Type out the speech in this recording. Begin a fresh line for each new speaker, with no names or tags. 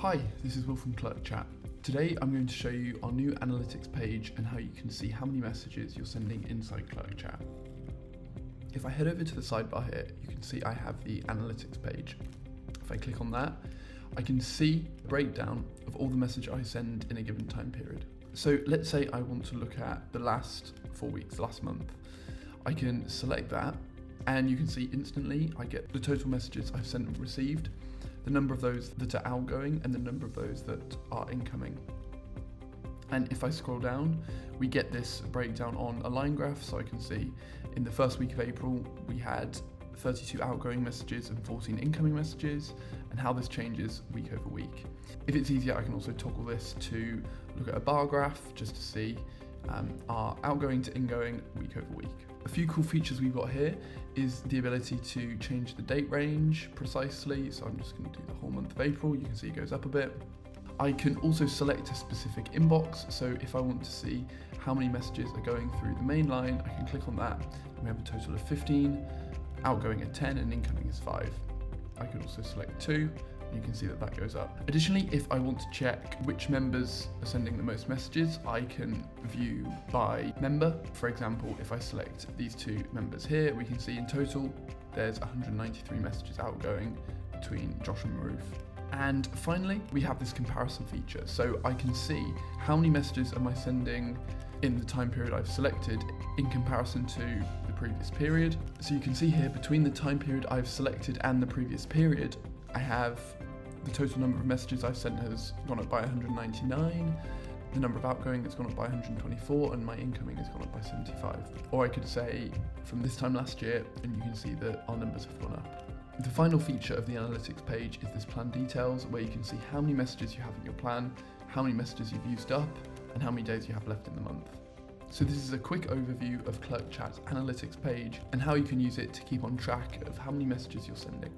Hi, this is Will from Clerk Chat. Today I'm going to show you our new analytics page and how you can see how many messages you're sending inside Clerk Chat. If I head over to the sidebar here, you can see I have the analytics page. If I click on that, I can see a breakdown of all the message I send in a given time period. So let's say I want to look at the last 4 weeks, last month. I can select that and you can see instantly I get the total messages I've sent and received, the number of those that are outgoing and the number of those that are incoming. And if I scroll down, we get this breakdown on a line graph, so I can see in the first week of April we had 32 outgoing messages and 14 incoming messages, and how this changes week over week. If it's easier, I can also toggle this to look at a bar graph just to see our outgoing to ingoing week over week. A few cool features we've got here is the ability to change the date range precisely, so I'm just going to do the whole month of April. You can see it goes up a bit. I can also select a specific inbox, so if I want to see how many messages are going through the main line, I can click on that and we have a total of 15, outgoing at 10 and incoming is 5. I could also select 2. You can see that that goes up. Additionally, if I want to check which members are sending the most messages, I can view by member. For example, if I select these 2 members here, we can see in total there's 193 messages outgoing between Josh and Maruf. And finally, we have this comparison feature. So I can see how many messages am I sending in the time period I've selected in comparison to the previous period. So you can see here between the time period I've selected and the previous period, I have the total number of messages I've sent has gone up by 199, the number of outgoing has gone up by 124, and my incoming has gone up by 75. Or I could say from this time last year, and you can see that our numbers have gone up. The final feature of the analytics page is this plan details, where you can see how many messages you have in your plan, how many messages you've used up, and how many days you have left in the month. So this is a quick overview of Clerk Chat's analytics page and how you can use it to keep on track of how many messages you're sending.